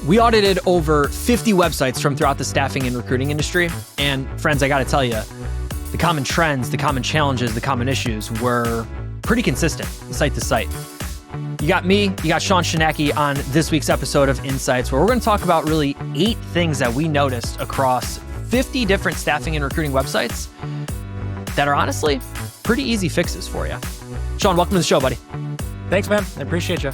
We audited over 50 websites from throughout the staffing and recruiting industry. And friends, I got to tell you, the common trends, the common challenges, the common issues were pretty consistent site to site. You got me, you got Sean Shinaki on this week's episode of InSights, where we're going to talk about really 8 things that we noticed across 50 different staffing and recruiting websites that are honestly pretty easy fixes for you. Sean, welcome to the show, buddy. Thanks, man. I appreciate you.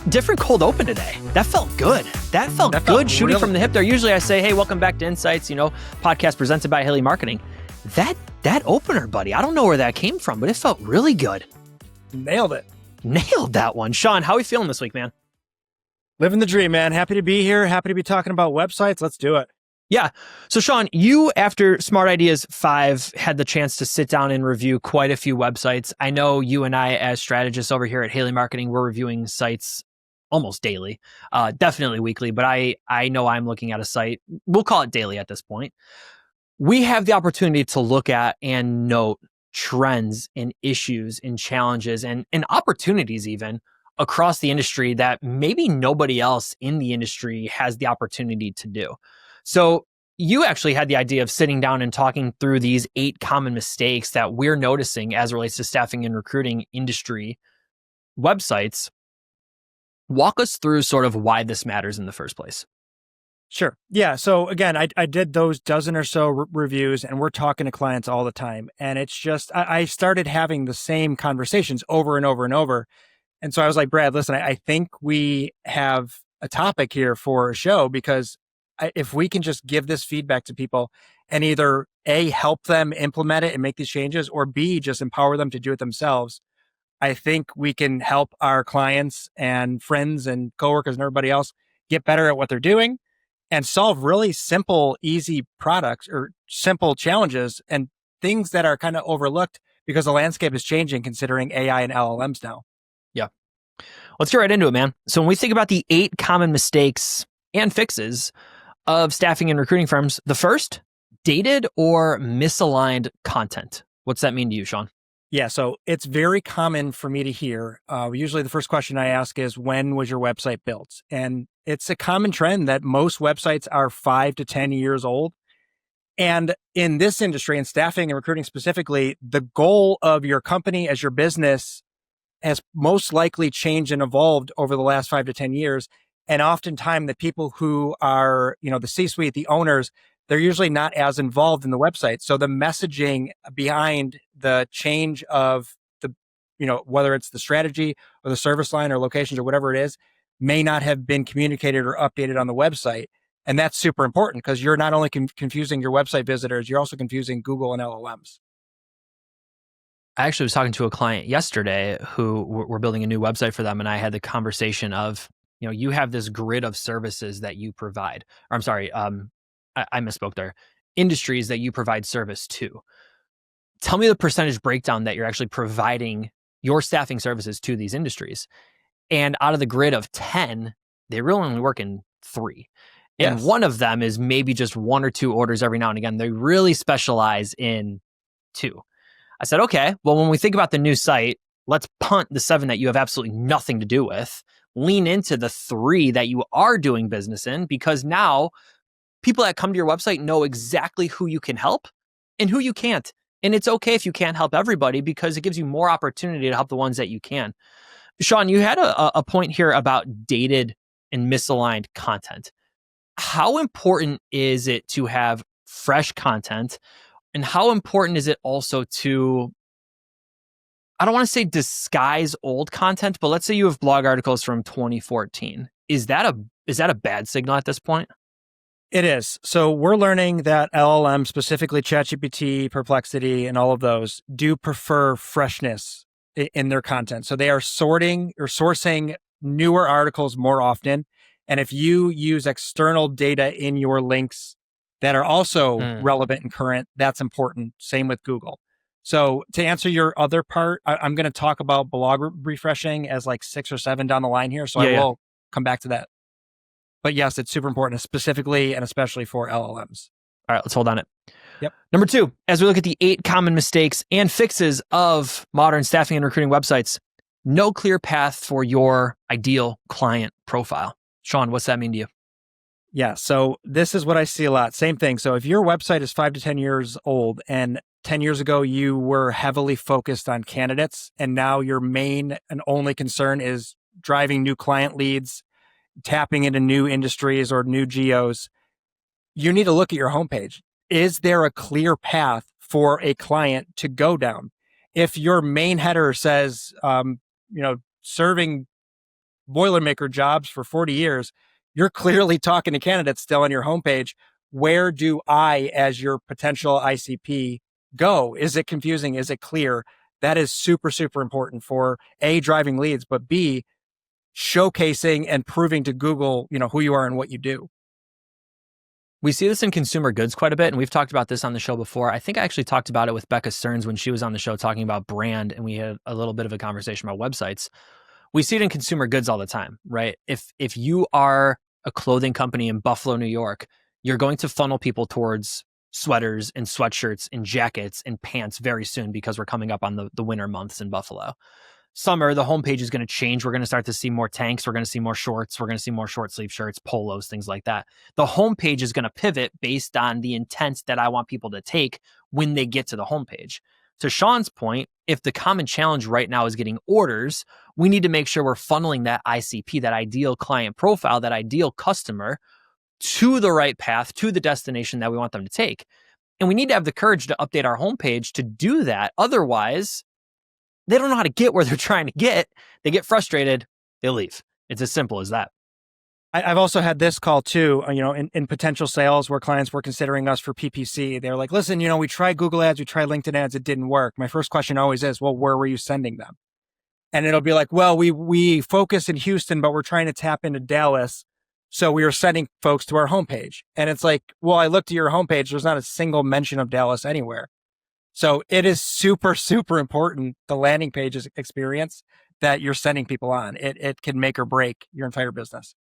Different cold open today. That felt good. That felt good shooting from the hip there. Usually I say, hey, welcome back to InSights, podcast presented by Haley Marketing. That opener, buddy, I don't know where that came from, but it felt really good. Nailed it. Nailed that one. Sean, how are we feeling this week, man? Living the dream, man. Happy to be here. Happy to be talking about websites. Let's do it. Yeah. So Sean, you, after Smart Ideas 5, had the chance to sit down and review quite a few websites. I know you and I, as strategists over here at Haley Marketing, we're reviewing sites almost daily, definitely weekly, but I know I'm looking at a site, we'll call it daily at this point. We have the opportunity to look at and note trends and issues and challenges and opportunities even across the industry that maybe nobody else in the industry has the opportunity to do. So you actually had the idea of sitting down and talking through these 8 common mistakes that we're noticing as it relates to staffing and recruiting industry websites. Walk us through sort of why this matters in the first place. Sure. Yeah. So again, I did those dozen or so reviews, and we're talking to clients all the time. And it's just, I started having the same conversations over and over and over. And so I was like, Brad, listen, I think we have a topic here for a show, because if we can just give this feedback to people and either A, help them implement it and make these changes, or B, just empower them to do it themselves, I think we can help our clients and friends and coworkers and everybody else get better at what they're doing and solve really simple, easy products or simple challenges and things that are kind of overlooked because the landscape is changing considering AI and LLMs now. Yeah. Let's get right into it, man. So when we think about the 8 common mistakes and fixes of staffing and recruiting firms, the first, dated or misaligned content. What's that mean to you, Sean? Yeah, so it's very common for me to hear. Usually the first question I ask is, when was your website built? And it's a common trend that most websites are 5 to 10 years old. And in this industry, in staffing and recruiting specifically, the goal of your company as your business has most likely changed and evolved over the last 5 to 10 years. And oftentimes the people who are, the C-suite, the owners, they're usually not as involved in the website. So the messaging behind the change of the, whether it's the strategy or the service line or locations or whatever it is, may not have been communicated or updated on the website. And that's super important because you're not only confusing your website visitors, you're also confusing Google and LLMs. I actually was talking to a client yesterday who we're building a new website for them. And I had the conversation of, you have this grid of services that you provide, or I'm sorry, I misspoke there. Industries that you provide service to. Tell me the percentage breakdown that you're actually providing your staffing services to these industries. And out of the grid of 10, they really only work in 3. And Yes. One of them is maybe just 1 or 2 orders every now and again. They really specialize in 2. I said, okay, well, when we think about the new site, let's punt the 7 that you have absolutely nothing to do with. Lean into the 3 that you are doing business in, because now people that come to your website know exactly who you can help and who you can't. And it's okay if you can't help everybody, because it gives you more opportunity to help the ones that you can. Sean, you had a point here about dated and misaligned content. How important is it to have fresh content? And how important is it also to, I don't want to say disguise old content, but let's say you have blog articles from 2014. Is that a bad signal at this point? It is. So we're learning that LLM, specifically ChatGPT, Perplexity, and all of those, do prefer freshness in their content. So they are sorting or sourcing newer articles more often. And if you use external data in your links that are also relevant and current, that's important. Same with Google. So to answer your other part, I'm going to talk about blog refreshing as like 6 or 7 down the line here. So I will come back to that. But yes, it's super important, specifically and especially for LLMs. All right, let's hold on it. Yep. Number 2, as we look at the 8 common mistakes and fixes of modern staffing and recruiting websites, no clear path for your ideal client profile. Sean, what's that mean to you? Yeah. So this is what I see a lot. Same thing. So if your website is 5 to 10 years old and 10 years ago you were heavily focused on candidates and now your main and only concern is driving new client leads, tapping into new industries or new geos, you need to look at your homepage. Is there a clear path for a client to go down? If your main header says, serving Boilermaker jobs for 40 years, you're clearly talking to candidates still on your homepage. Where do I, as your potential ICP, go? Is it confusing? Is it clear? That is super, super important for A, driving leads, but B, showcasing and proving to Google, who you are and what you do. We see this in consumer goods quite a bit, and we've talked about this on the show before. I think I actually talked about it with Becca Stearns when she was on the show talking about brand, and we had a little bit of a conversation about websites. We see it in consumer goods all the time, right? If you are a clothing company in Buffalo, New York, you're going to funnel people towards sweaters and sweatshirts and jackets and pants very soon because we're coming up on the winter months in Buffalo. Summer, the homepage is going to change. We're going to start to see more tanks. We're going to see more shorts. We're going to see more short sleeve shirts, polos, things like that. The homepage is going to pivot based on the intent that I want people to take when they get to the homepage. To Sean's point, if the common challenge right now is getting orders, we need to make sure we're funneling that ICP, that ideal client profile, that ideal customer to the right path, to the destination that we want them to take. And we need to have the courage to update our homepage to do that. Otherwise, they don't know how to get where they're trying to get. They get frustrated. They leave. It's as simple as that. I've also had this call too, in potential sales where clients were considering us for PPC. They're like, listen, we tried Google ads, we tried LinkedIn ads, it didn't work. My first question always is, well, where were you sending them? And it'll be like, well, we focus in Houston, but we're trying to tap into Dallas. So we were sending folks to our homepage. And it's like, well, I looked at your homepage. There's not a single mention of Dallas anywhere. So it is super, super important, the landing page experience that you're sending people on. It can make or break your entire business.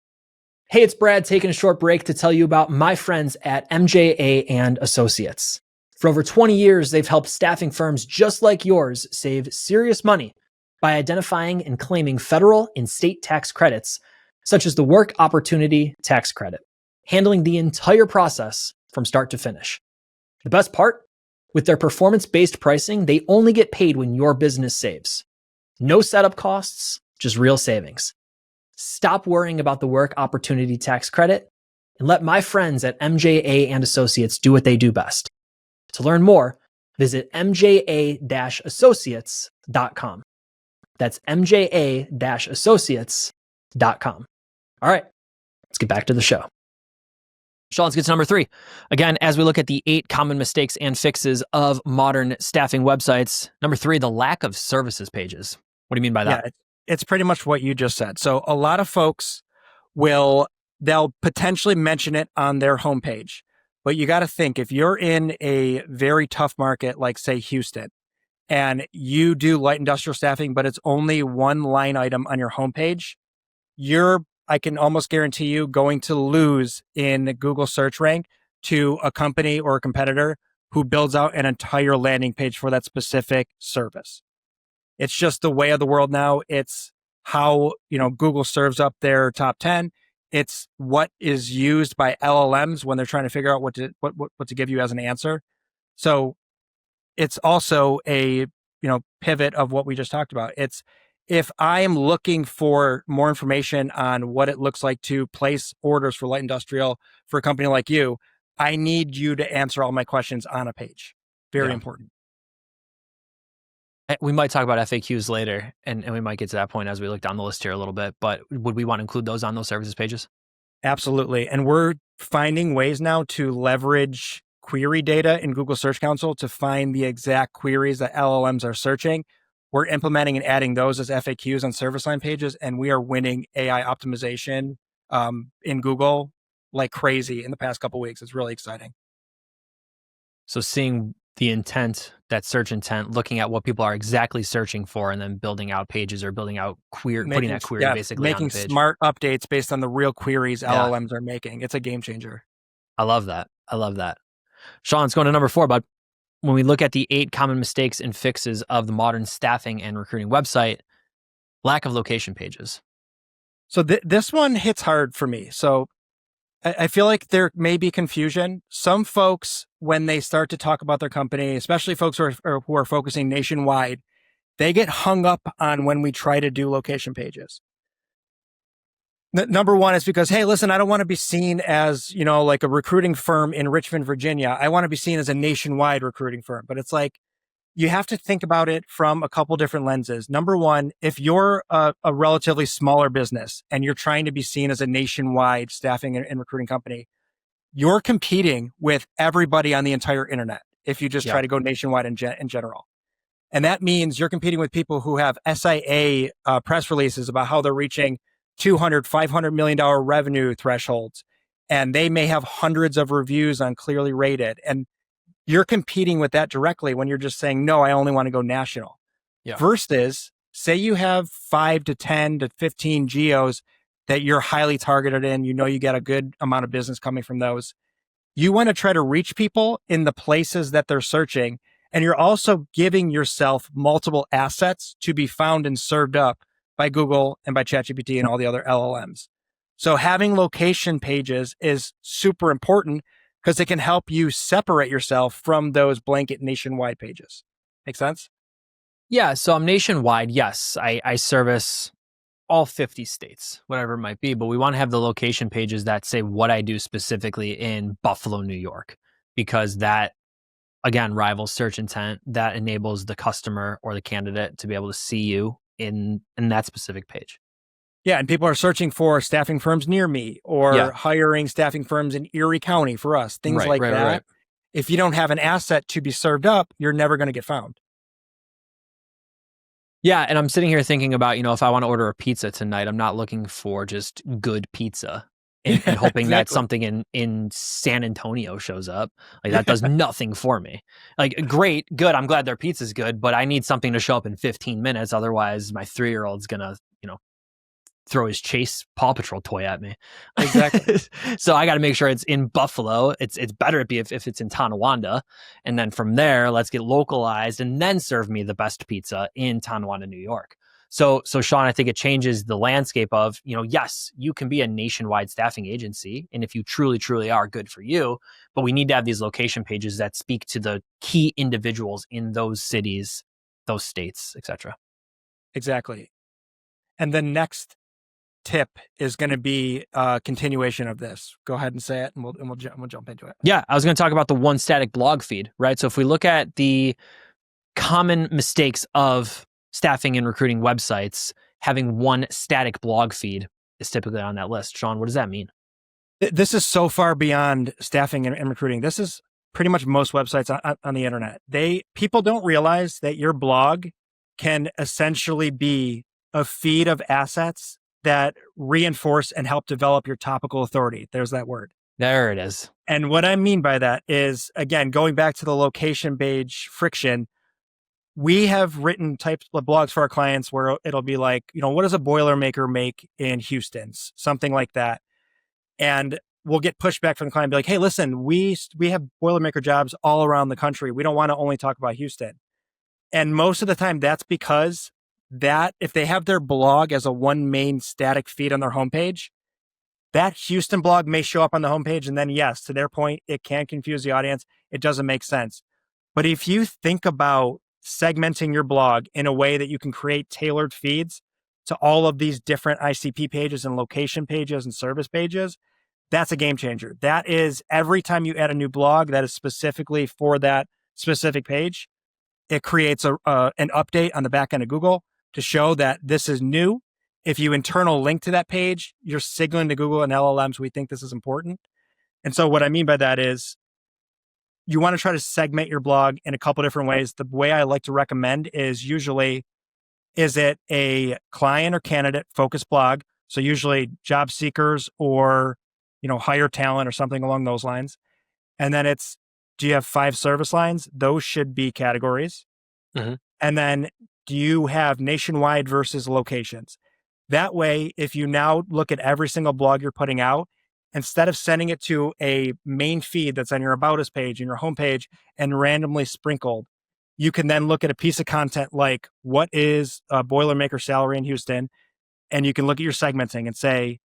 Hey, it's Brad taking a short break to tell you about my friends at MJA and Associates. For over 20 years, they've helped staffing firms just like yours save serious money by identifying and claiming federal and state tax credits, such as the Work Opportunity Tax Credit, handling the entire process from start to finish. The best part? With their performance-based pricing, they only get paid when your business saves. No setup costs, just real savings. Stop worrying about the Work Opportunity Tax Credit and let my friends at MJA and Associates do what they do best. To learn more, visit mja-associates.com. That's mja-associates.com. All right, let's get back to the show. Sean, let's get to number 3. Again, as we look at the 8 common mistakes and fixes of modern staffing websites, number 3, the lack of services pages. What do you mean by that? Yeah, it's pretty much what you just said. So a lot of folks they'll potentially mention it on their homepage, but you got to think, if you're in a very tough market, like say Houston, and you do light industrial staffing, but it's only one line item on your homepage, I can almost guarantee you going to lose in the Google search rank to a company or a competitor who builds out an entire landing page for that specific service. It's just the way of the world now. It's how, Google serves up their top 10. It's what is used by LLMs when they're trying to figure out what to give you as an answer. So it's also a, pivot of what we just talked about. It's, if I am looking for more information on what it looks like to place orders for light industrial for a company like you, I need you to answer all my questions on a page. Very important. We might talk about FAQs later, and we might get to that point as we look down the list here a little bit, but would we want to include those on those services pages? Absolutely. And we're finding ways now to leverage query data in Google Search Console to find the exact queries that LLMs are searching. We're implementing and adding those as FAQs on service line pages, and we are winning AI optimization in Google like crazy in the past couple of weeks. It's really exciting. So seeing the intent, that search intent, looking at what people are exactly searching for, and then building out pages or building out putting that query basically making on the page. Smart updates based on the real queries LLMs are making. It's a game changer. I love that. Sean, let's go to number 4, bud. When we look at the 8 common mistakes and fixes of the modern staffing and recruiting website, lack of location pages. So this one hits hard for me. So I feel like there may be confusion. Some folks, when they start to talk about their company, especially folks who are focusing nationwide, they get hung up on when we try to do location pages. Number one is because, hey, listen, I don't want to be seen as, like a recruiting firm in Richmond, Virginia. I want to be seen as a nationwide recruiting firm. But it's like, you have to think about it from a couple different lenses. Number one, if you're a relatively smaller business and you're trying to be seen as a nationwide staffing and recruiting company, you're competing with everybody on the entire internet if you just try to go nationwide in general. And that means you're competing with people who have SIA press releases about how they're reaching $200, $500 million revenue thresholds. And they may have hundreds of reviews on Clearly Rated. And you're competing with that directly when you're just saying, no, I only want to go national. Yeah. Versus, say you have 5 to 10 to 15 geos that you're highly targeted in, you get a good amount of business coming from those. You want to try to reach people in the places that they're searching. And you're also giving yourself multiple assets to be found and served up by Google and by ChatGPT and all the other LLMs. So having location pages is super important because it can help you separate yourself from those blanket nationwide pages. Make sense? Yeah. So I'm nationwide. Yes. I service all 50 states, whatever it might be, but we want to have the location pages that say what I do specifically in Buffalo, New York, because that, again, rivals search intent. That enables the customer or the candidate to be able to see you in that specific page. Yeah, and people are searching for staffing firms near me or hiring staffing firms in Erie County for us, things like that. Right. If you don't have an asset to be served up, you're never going to get found. Yeah, and I'm sitting here thinking about, if I want to order a pizza tonight, I'm not looking for just good pizza and hoping that something in San Antonio shows up. Like, that does nothing for me. Like, great, good, I'm glad their pizza's good, but I need something to show up in 15 minutes. Otherwise, my 3-year-old's going to, throw his Chase Paw Patrol toy at me. Exactly. So I got to make sure it's in Buffalo. It's better if it's in Tonawanda. And then from there, let's get localized and then serve me the best pizza in Tonawanda, New York. So Sean, I think it changes the landscape of, yes, you can be a nationwide staffing agency. And if you truly, truly are, good for you. But we need to have these location pages that speak to the key individuals in those cities, those states, etc. Exactly. And the next tip is going to be a continuation of this. Go ahead and say it, and we'll jump into it. Yeah, I was going to talk about the one static blog feed, right? So if we look at the common mistakes of staffing and recruiting websites, having one static blog feed is typically on that list. Sean, what does that mean? This is so far beyond staffing and recruiting. This is pretty much most websites on the internet. People don't realize that your blog can essentially be a feed of assets that reinforce and help develop your topical authority. There's that word. There it is. And what I mean by that is, again, going back to the location page friction, we have written types of blogs for our clients where it'll be like, what does a Boilermaker make in Houston? Something like that. And we'll get pushback from the client, be like, hey, listen, we have Boilermaker jobs all around the country. We don't want to only talk about Houston. And most of the time that's because that if they have their blog as a one main static feed on their homepage, that Houston blog may show up on the homepage. And then, yes, to their point, it can confuse the audience. It doesn't make sense. But if you think about segmenting your blog in a way that you can create tailored feeds to all of these different ICP pages and location pages and service pages, that's a game changer. That is, every time you add a new blog that is specifically for that specific page, it creates an update on the back end of Google to show that this is new. If you internal link to that page, you're signaling to Google and LLMs, we think this is important. And so what I mean by that is you want to try to segment your blog in a couple different ways. The way I like to recommend is usually, is it a client or candidate focused blog? So usually job seekers or, hire talent or something along those lines. And then do you have 5 service lines? Those should be categories. Mm-hmm. And then do you have nationwide versus locations? That way, if you now look at every single blog you're putting out, instead of sending it to a main feed that's on your About Us page and your homepage and randomly sprinkled, you can then look at a piece of content like, what is a Boilermaker salary in Houston? And you can look at your segmenting and say,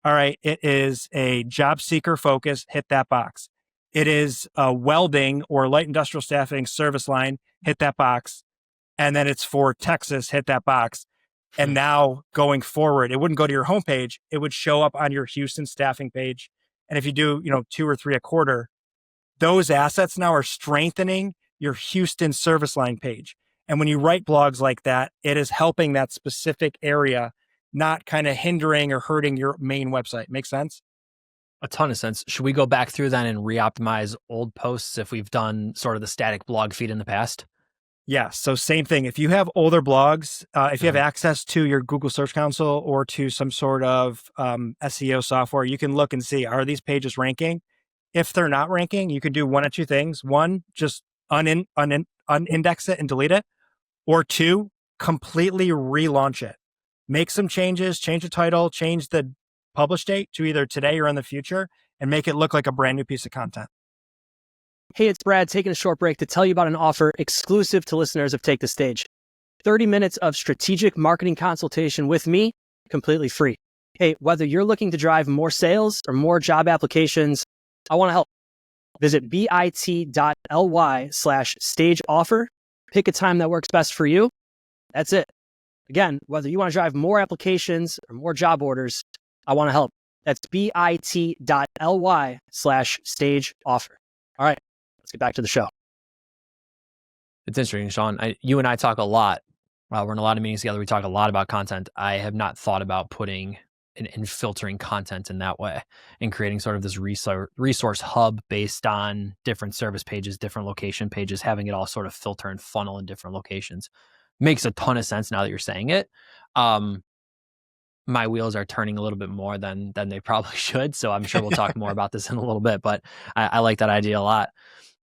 All right, it is a job seeker focus, hit that box. It is a welding or light industrial staffing service line, hit that box. And then it's for Texas, hit that box. And now going forward, it wouldn't go to your homepage. It would show up on your Houston staffing page. And if you do, 2 or 3 a quarter, those assets now are strengthening your Houston service line page. And when you write blogs like that, it is helping that specific area, not kind of hindering or hurting your main website. Make sense? A ton of sense. Should we go back through then and re-optimize old posts if we've done sort of the static blog feed in the past? Yeah. So same thing. If you have older blogs, if you have access to your Google Search Console or to some sort of SEO software, you can look and see, are these pages ranking? If they're not ranking, you could do one of two things. One, just unindex it and delete it. Or two, completely relaunch it. Make some changes, change the title, change the publish date to either today or in the future, and make it look like a brand new piece of content. Hey, it's Brad taking a short break to tell you about an offer exclusive to listeners of Take the Stage. 30 minutes of strategic marketing consultation with me, completely free. Hey, whether you're looking to drive more sales or more job applications, I want to help. Visit bit.ly/stage offer. Pick a time that works best for you. That's it. Again, whether you want to drive more applications or more job orders, I want to help. That's bit.ly/stage offer. All right, let's get back to the show. It's interesting, Sean. You and I talk a lot. We're in a lot of meetings together. We talk a lot about content. I have not thought about putting and filtering content in that way and creating sort of this resource hub based on different service pages, different location pages, having it all sort of filter and funnel in different locations. Makes a ton of sense now that you're saying it. My wheels are turning a little bit more than they probably should. So I'm sure we'll talk more about this in a little bit, but I like that idea a lot.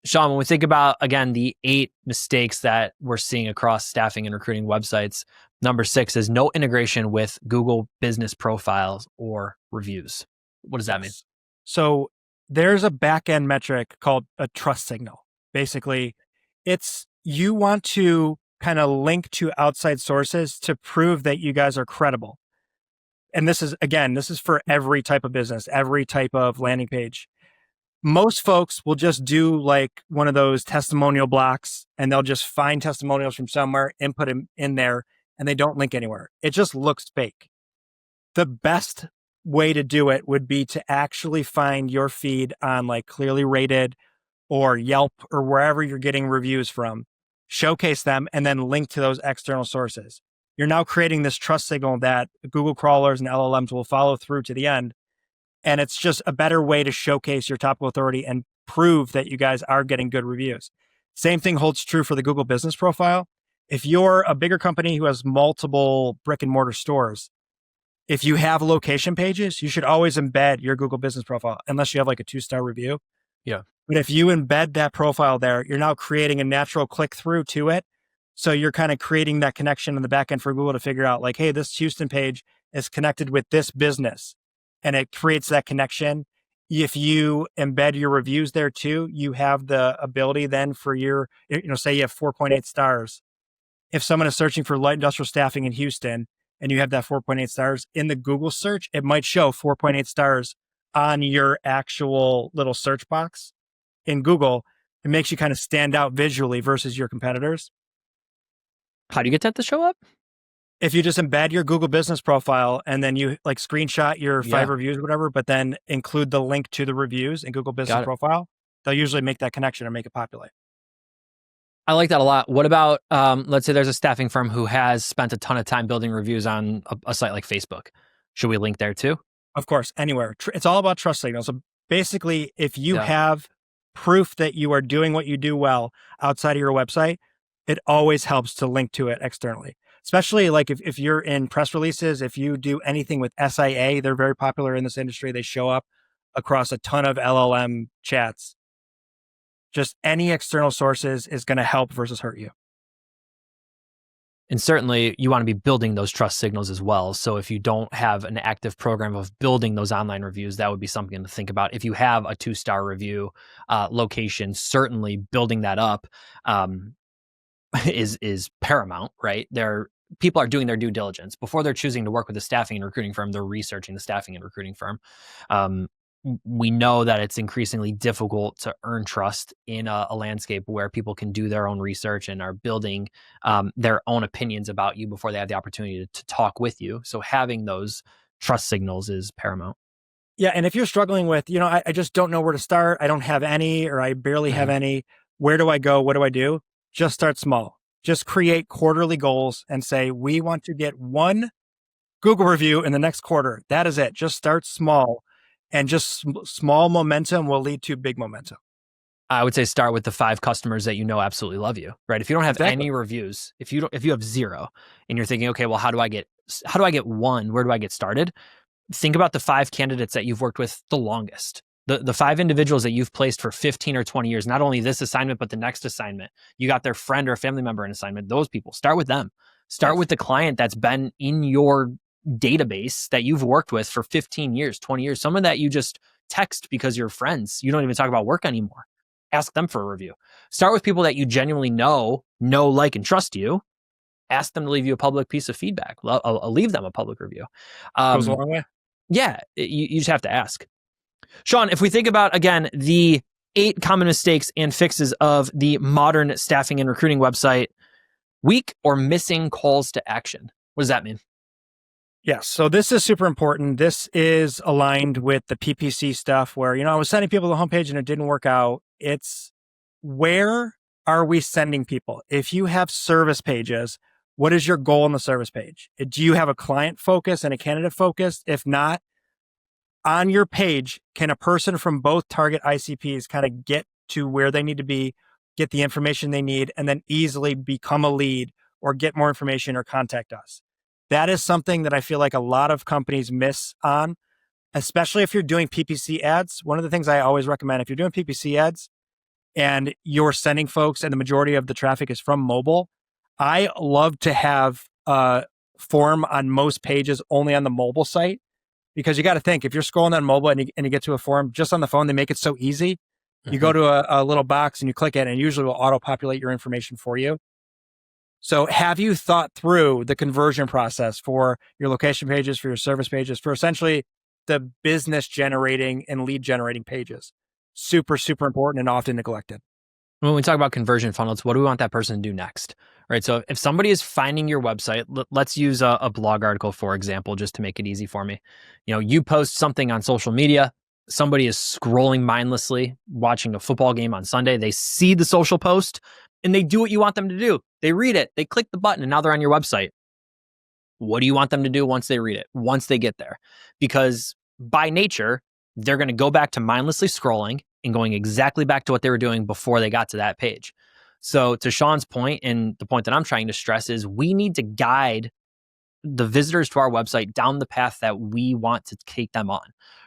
Sean, when we think about, again, the 8 mistakes that we're seeing across staffing and recruiting websites, number 6 is no integration with Google business profiles or reviews. What does that mean? So there's a back-end metric called a trust signal. Basically, it's you want to kind of link to outside sources to prove that you guys are credible. And this is for every type of business, every type of landing page. Most folks will just do like one of those testimonial blocks and they'll just find testimonials from somewhere and put them in there and they don't link anywhere. It just looks fake. The best way to do it would be to actually find your feed on like Clearly Rated or Yelp or wherever you're getting reviews from, showcase them, and then link to those external sources. You're now creating this trust signal that Google crawlers and LLMs will follow through to the end. And it's just a better way to showcase your topical authority and prove that you guys are getting good reviews. Same thing holds true for the Google business profile. If you're a bigger company who has multiple brick and mortar stores, if you have location pages, you should always embed your Google business profile, unless you have like a 2-star review. Yeah. But if you embed that profile there, you're now creating a natural click through to it. So you're kind of creating that connection in the back end for Google to figure out like, hey, this Houston page is connected with this business. And it creates that connection. If you embed your reviews there too, you have the ability then for your, say you have 4.8 stars. If someone is searching for light industrial staffing in Houston and you have that 4.8 stars in the Google search, it might show 4.8 stars on your actual little search box in Google. It makes you kind of stand out visually versus your competitors. How do you get that to show up? If you just embed your Google business profile and then you like screenshot your 5 reviews or whatever, but then include the link to the reviews in Google business profile, they'll usually make that connection or make it populate. I like that a lot. What about, let's say there's a staffing firm who has spent a ton of time building reviews on a site like Facebook. Should we link there too? Of course, anywhere. It's all about trust signals. So basically, if you have proof that you are doing what you do well outside of your website, it always helps to link to it externally. Especially like if you're in press releases, if you do anything with SIA, they're very popular in this industry. They show up across a ton of LLM chats. Just any external sources is going to help versus hurt you. And certainly you want to be building those trust signals as well. So if you don't have an active program of building those online reviews, that would be something to think about. If you have a 2-star review location, certainly building that up is paramount, right? people are doing their due diligence before they're choosing to work with a staffing and recruiting firm. They're researching the staffing and recruiting firm. We know that it's increasingly difficult to earn trust in a landscape where people can do their own research and are building their own opinions about you before they have the opportunity to talk with you. So having those trust signals is paramount. Yeah. And if you're struggling with, I just don't know where to start, I don't have any, or I barely have any, where do I go? What do I do? Just start small. Just create quarterly goals and say, we want to get 1 Google review in the next quarter. That is it. Just start small, and just small momentum will lead to big momentum. I would say start with the 5 customers that absolutely love you, right? If you don't have any reviews, if you have 0 and you're thinking, okay, well, how do I get 1? Where do I get started? Think about the 5 candidates that you've worked with the longest. The 5 individuals that you've placed for 15 or 20 years, not only this assignment, but the next assignment. You got their friend or family member in assignment. Those people, start with them. Start with the client that's been in your database that you've worked with for 15 years, 20 years. Someone that you just text because you're friends. You don't even talk about work anymore. Ask them for a review. Start with people that you genuinely know, like, and trust you. Ask them to leave you a public piece of feedback. I'll leave them a public review. Goes a long way. Yeah, you just have to ask. Sean, if we think about, again, the 8 common mistakes and fixes of the modern staffing and recruiting website, weak or missing calls to action. What does that mean? Yes. So this is super important. This is aligned with the PPC stuff where, I was sending people to the homepage and it didn't work out. It's where are we sending people? If you have service pages, what is your goal on the service page? Do you have a client focus and a candidate focus? If not, on your page, can a person from both target ICPs kind of get to where they need to be, get the information they need, and then easily become a lead or get more information or contact us? That is something that I feel like a lot of companies miss on, especially if you're doing PPC ads. One of the things I always recommend, if you're doing PPC ads and you're sending folks and the majority of the traffic is from mobile, I love to have a form on most pages only on the mobile site. Because you got to think, if you're scrolling on mobile and you get to a form, just on the phone, they make it so easy. You go to a little box and you click it and it usually will auto-populate your information for you. So have you thought through the conversion process for your location pages, for your service pages, for essentially the business generating and lead generating pages? Super, super important and often neglected. When we talk about conversion funnels, what do we want that person to do next? Right. So if somebody is finding your website, let's use a blog article, for example, just to make it easy for me. You post something on social media. Somebody is scrolling mindlessly, watching a football game on Sunday. They see the social post and they do what you want them to do. They read it, they click the button, and now they're on your website. What do you want them to do once they read it, once they get there? Because by nature, they're going to go back to mindlessly scrolling and going exactly back to what they were doing before they got to that page. So to Sean's point, and the point that I'm trying to stress is we need to guide the visitors to our website down the path that we want to take them on,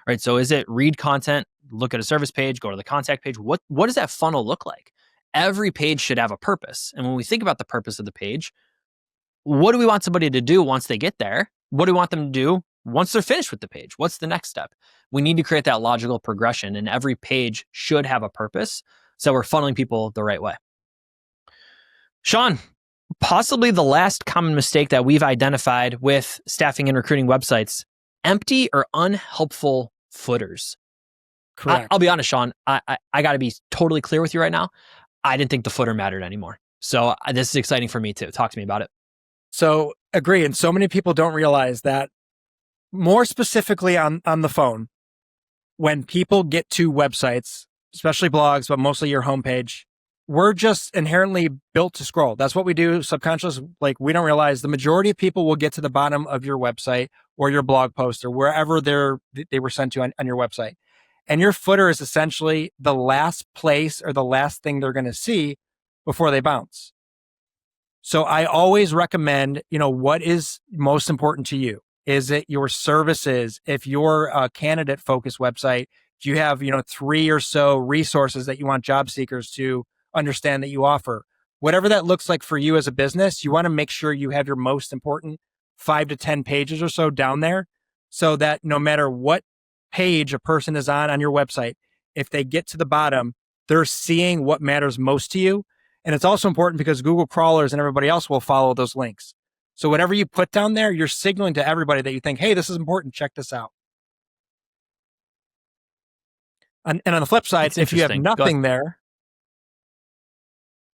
right? So is it read content, look at a service page, go to the contact page? What does that funnel look like? Every page should have a purpose. And when we think about the purpose of the page, what do we want somebody to do once they get there? What do we want them to do once they're finished with the page? What's the next step? We need to create that logical progression, and every page should have a purpose. So we're funneling people the right way. Sean, possibly the last common mistake that we've identified with staffing and recruiting websites, empty or unhelpful footers. Correct. I'll be honest, Sean, I got to be totally clear with you right now. I didn't think the footer mattered anymore. So this is exciting for me too. Talk to me about it. So agree. And so many people don't realize that more specifically on the phone, when people get to websites, especially blogs, but mostly your homepage, we're just inherently built to scroll. That's what we do subconscious. Like, we don't realize the majority of people will get to the bottom of your website or your blog post or wherever they were sent to on your website. And your footer is essentially the last place or the last thing they're going to see before they bounce. So I always recommend, what is most important to you? Is it your services? If you're a candidate focused website, do you have, 3 or so resources that you want job seekers to understand that you offer? Whatever that looks like for you as a business, you want to make sure you have your most important 5 to 10 pages or so down there, so that no matter what page a person is on your website, if they get to the bottom, they're seeing what matters most to you. And it's also important because Google crawlers and everybody else will follow those links. So whatever you put down there, you're signaling to everybody that you think, hey, this is important. Check this out. And on the flip side, if you have nothing there,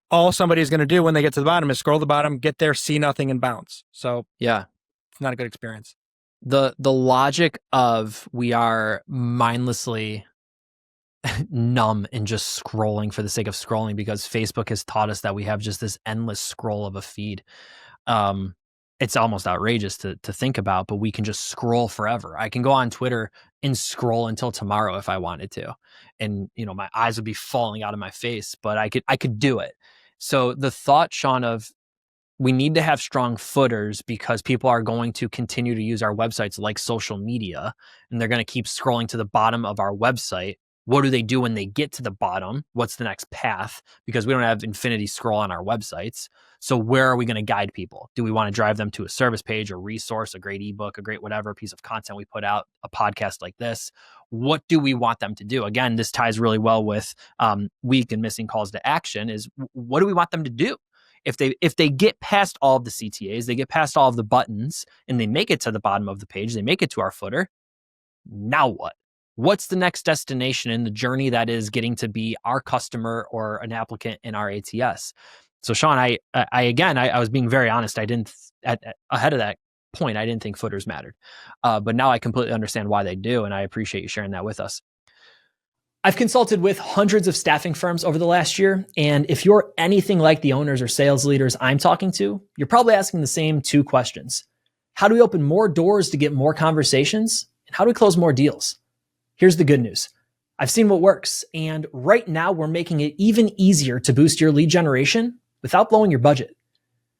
all somebody's going to do when they get to the bottom is scroll to the bottom, get there, see nothing, and bounce. So yeah, it's not a good experience. The logic of we are mindlessly numb and just scrolling for the sake of scrolling because Facebook has taught us that we have just this endless scroll of a feed. It's almost outrageous to think about, but we can just scroll forever. I can go on Twitter and scroll until tomorrow if I wanted to. And, my eyes would be falling out of my face, but I could do it. So the thought, Sean, of we need to have strong footers because people are going to continue to use our websites like social media, and they're going to keep scrolling to the bottom of our website. What do they do when they get to the bottom? What's the next path? Because we don't have infinity scroll on our websites. So where are we going to guide people? Do we want to drive them to a service page, a resource, a great ebook, a great whatever piece of content we put out, a podcast like this? What do we want them to do? Again, this ties really well with weak and missing calls to action is what do we want them to do? If they get past all of the CTAs, they get past all of the buttons and they make it to the bottom of the page, they make it to our footer. Now what? What's the next destination in the journey that is getting to be our customer or an applicant in our ATS? So Sean, I was being very honest. I didn't ahead of that point, I didn't think footers mattered. But now I completely understand why they do. And I appreciate you sharing that with us. I've consulted with hundreds of staffing firms over the last year. And if you're anything like the owners or sales leaders I'm talking to, you're probably asking the same two questions. How do we open more doors to get more conversations? And how do we close more deals? Here's the good news. I've seen what works, and right now we're making it even easier to boost your lead generation without blowing your budget.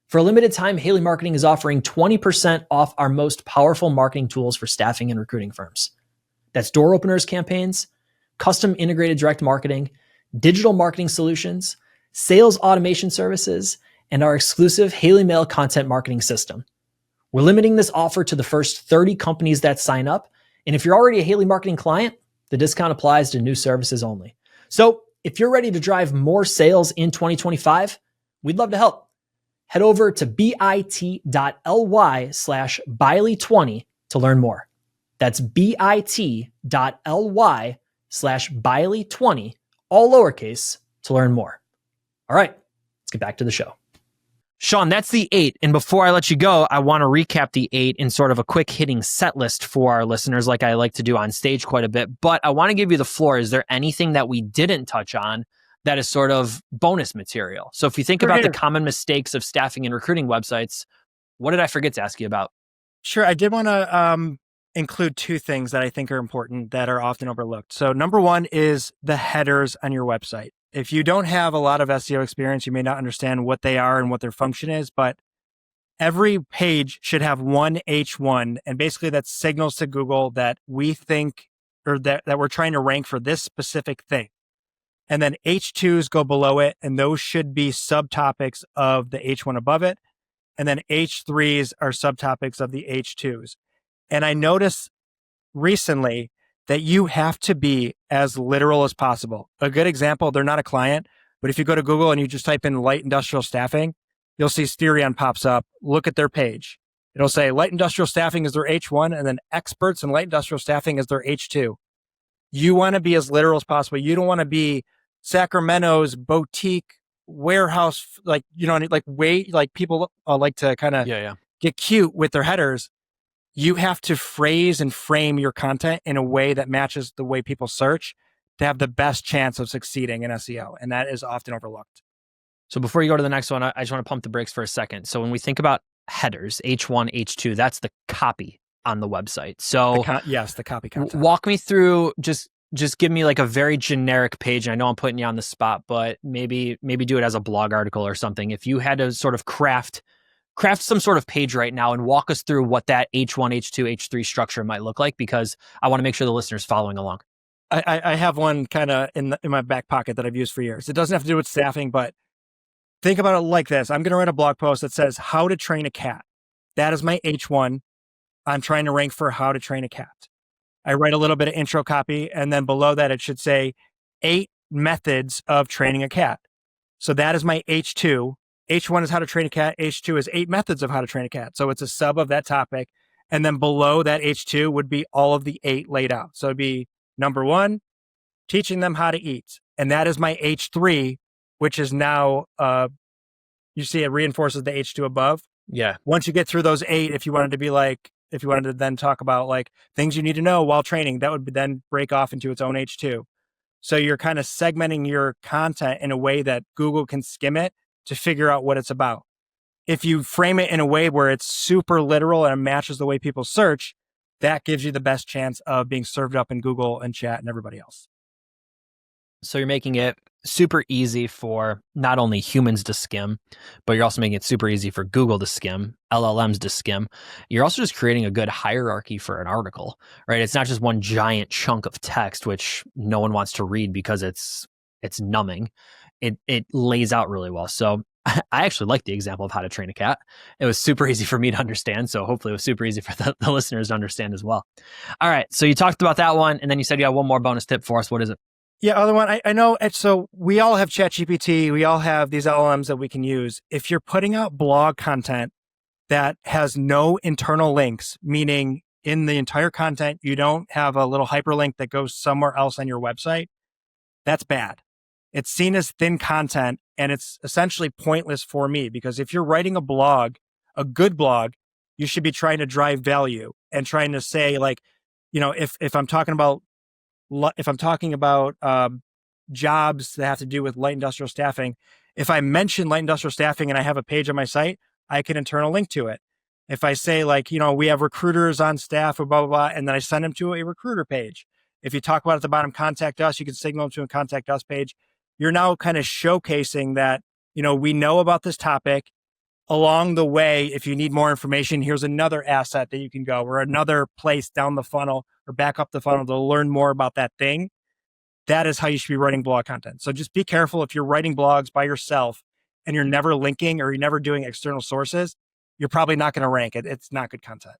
For a limited time, Haley Marketing is offering 20% off our most powerful marketing tools for staffing and recruiting firms. That's door openers campaigns, custom integrated direct marketing, digital marketing solutions, sales automation services, and our exclusive Haley Mail content marketing system. We're limiting this offer to the first 30 companies that sign up. And if you're already a Haley Marketing client, the discount applies to new services only. So if you're ready to drive more sales in 2025, we'd love to help. Head over to bit.ly/Biley20 to learn more. That's bit.ly/Biley20, all lowercase, to learn more. All right, let's get back to the show. Sean, that's the 8. And before I let you go, I want to recap the 8 in sort of a quick hitting set list for our listeners, like I like to do on stage quite a bit. But I want to give you the floor. Is there anything that we didn't touch on that is sort of bonus material? So if you think about the common mistakes of staffing and recruiting websites, what did I forget to ask you about? Sure. I did want to include two things that I think are important that are often overlooked. So number one is the headers on your website. If you don't have a lot of SEO experience, you may not understand what they are and what their function is, but every page should have one H1. And basically that signals to Google that we think, or that we're trying to rank for this specific thing. And then H2s go below it, and those should be subtopics of the H1 above it. And then H3s are subtopics of the H2s. And I noticed recently that you have to be as literal as possible. A good example, they're not a client, but if you go to Google and you just type in light industrial staffing, you'll see Sterion pops up. Look at their page. It'll say light industrial staffing is their H1, and then experts in light industrial staffing is their H2. You want to be as literal as possible. You don't want to be Sacramento's boutique warehouse, like, like people like to kind of get cute with their headers. You have to phrase and frame your content in a way that matches the way people search to have the best chance of succeeding in SEO. And that is often overlooked. So before you go to the next one, I just want to pump the brakes for a second. So when we think about headers, H1, H2, that's the copy on the website. So the copy content. Walk me through, just give me like a very generic page. And I know I'm putting you on the spot, but maybe do it as a blog article or something. If you had to sort of craft some sort of page right now and walk us through what that H1, H2, H3 structure might look like, because I want to make sure the listener's following along. I have one kind of in my back pocket that I've used for years. It doesn't have to do with staffing, but think about it like this. I'm going to write a blog post that says how to train a cat. That is my H1. I'm trying to rank for how to train a cat. I write a little bit of intro copy, and then below that, it should say 8 methods of training a cat. So that is my H2. H1 is how to train a cat. H2 is 8 methods of how to train a cat. So it's a sub of that topic. And then below that H2 would be all of the 8 laid out. So it'd be number 1, teaching them how to eat. And that is my H3, which is now, you see it reinforces the H2 above. Yeah. Once you get through those 8, if you wanted to then talk about like things you need to know while training, that would then break off into its own H2. So you're kind of segmenting your content in a way that Google can skim it to figure out what it's about. If you frame it in a way where it's super literal and it matches the way people search, that gives you the best chance of being served up in Google and Chat and everybody else. So you're making it super easy for not only humans to skim, but you're also making it super easy for Google to skim, LLMs to skim. You're also just creating a good hierarchy for an article, right? It's not just one giant chunk of text, which no one wants to read because it's numbing. It lays out really well. So I actually like the example of how to train a cat. It was super easy for me to understand. So hopefully it was super easy for the listeners to understand as well. All right. So you talked about that one. And then you said you have one more bonus tip for us. What is it? Yeah, other one, I know. So we all have ChatGPT. We all have these LLMs that we can use. If you're putting out blog content that has no internal links, meaning in the entire content, you don't have a little hyperlink that goes somewhere else on your website, that's bad. It's seen as thin content, and it's essentially pointless for me, because if you're writing a blog, a good blog, you should be trying to drive value and trying to say, like, if I'm talking about jobs that have to do with light industrial staffing, if I mention light industrial staffing and I have a page on my site, I can internal link to it. If I say, like, we have recruiters on staff or blah, blah, blah, and then I send them to a recruiter page. If you talk about at the bottom, contact us, you can signal them to a contact us page. You're now kind of showcasing that, we know about this topic. Along the way, if you need more information, here's another asset that you can go, or another place down the funnel or back up the funnel to learn more about that thing. That is how you should be writing blog content. So just be careful if you're writing blogs by yourself and you're never linking or you're never doing external sources, you're probably not going to rank it. It's not good content.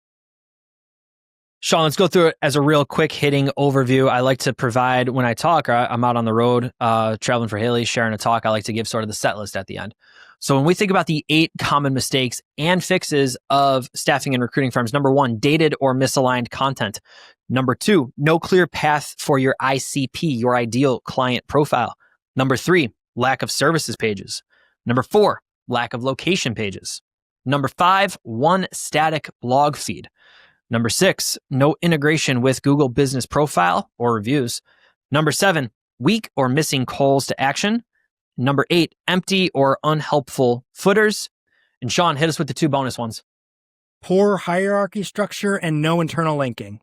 Sean, let's go through it as a real quick hitting overview. I like to provide when I talk, or I'm out on the road, traveling for Haley, sharing a talk. I like to give sort of the set list at the end. So when we think about the 8 common mistakes and fixes of staffing and recruiting firms, number 1, dated or misaligned content. Number 2, no clear path for your ICP, your ideal client profile. Number 3, lack of services pages. Number 4, lack of location pages. Number 5, one static blog feed. Number 6, no integration with Google Business Profile or reviews. Number 7, weak or missing calls to action. Number 8, empty or unhelpful footers. And Sean, hit us with the 2 bonus ones. Poor hierarchy structure and no internal linking.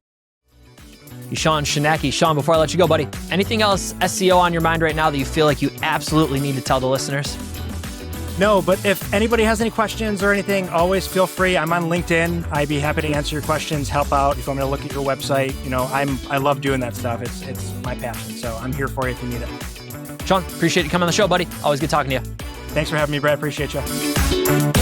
Sean Shinaki. Sean, before I let you go, buddy, anything else SEO on your mind right now that you feel like you absolutely need to tell the listeners? No, but if anybody has any questions or anything, always feel free. I'm on LinkedIn. I'd be happy to answer your questions, help out. If you want me to look at your website, I love doing that stuff. It's my passion. So I'm here for you if you need it. Sean, appreciate you coming on the show, buddy. Always good talking to you. Thanks for having me, Brad. Appreciate you.